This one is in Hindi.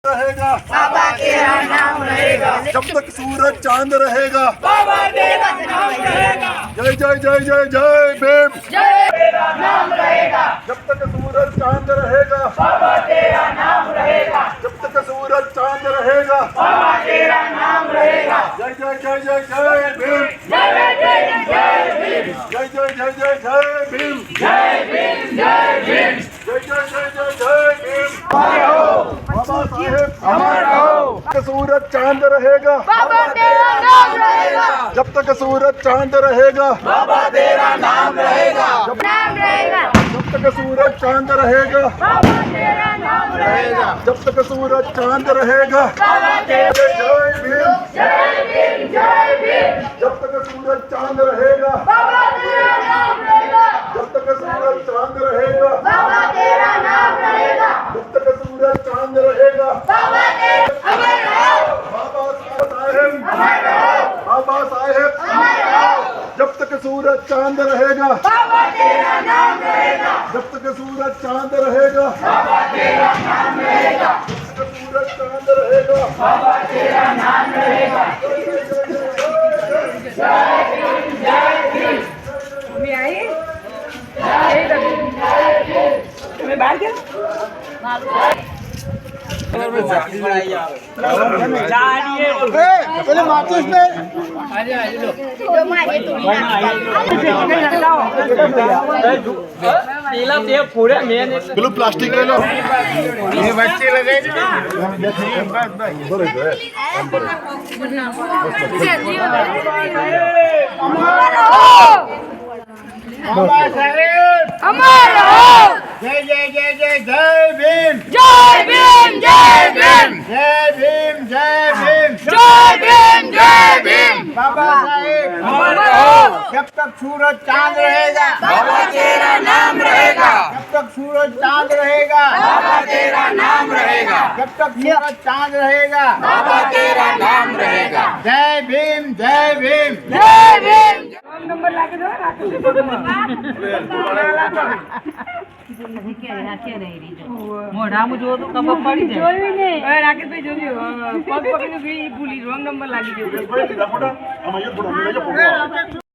रहेगा बाबा तेरा नाम रहेगा। जब तक सूरज चांद रहेगा बाबा तेरा नाम रहेगा। जय जय जय जय जय भीम। जय तेरा नाम रहेगा। जब तक सूरज चांद रहेगा बाबा तेरा नाम रहेगा। जब तक सूरज चांद रहेगा बाबा तेरा नाम रहेगा। जय जय जय जय जय भीम। जय जय जय भीम। जय जय जय जय जय भीम। जय भीम जय भीम। जय जय जय जय जय भीम। बाबा साहेब अमर रहो। जब तक सूरज चांद रहेगा बाबा तेरा नाम रहेगा। जब तक सूरज चांद रहेगा बाबा तेरा नाम रहेगा। नाम रहेगा। जब तक सूरज चांद रहेगा बाबा तेरा नाम रहेगा। जब तक सूरज चांद रहेगा बाबा तेरा जय भीम। जय भीम जय भीम। जब तक सूरज चांद रहेगा बाबा तेरा नाम रहेगा। जब तक सूरज चांद रहेगा बाबा तेरा नाम रहेगा। जब तक सूरज चांद रहेगा बाबा तेरा अमर रहो। बाबा साहेब अमर रहो। बाबा साहेब अमर रहो। जब तक सूरज चांद रहेगा बाबा तेरा नाम रहेगा। जब तक सूरज चांद रहेगा बाबा तेरा नाम रहेगा। जब तक सूरज चांद रहेगा बाबा तेरा नाम रहेगा। जय भीम। मी आई तुम्हें बाहर क्या पहले माचिस पे પેલું પ્લાસ્ટિક લઈ લો વચ્ચે લગાવી બાબા સાહેબ अमर रहो। જય જય જય જય જય ભીમ जय भीम जय भीम। જય ભીમ જય ભીમ जय भीम जय भीम। बाबा साहेब अमर रहो। जब तक सूरज चांद रहेगा बाबा तेरा नाम रहेगा। जब तक सूरज चांद रहेगा बाबा तेरा नाम रहेगा। जब तक सूरज चांद रहेगा बाबा तेरा नाम रहेगा। जय भीम जय भीम जय भीम। नंबर लाके दो મોઢામાં જો તો ખબર પડી જાય જોયું ને હવે રાકેશભાઈ જોયું પગ પકડીને ભૂલી રોંગ નંબર લાગી ગયો ફોટો આમાં એ ફોટો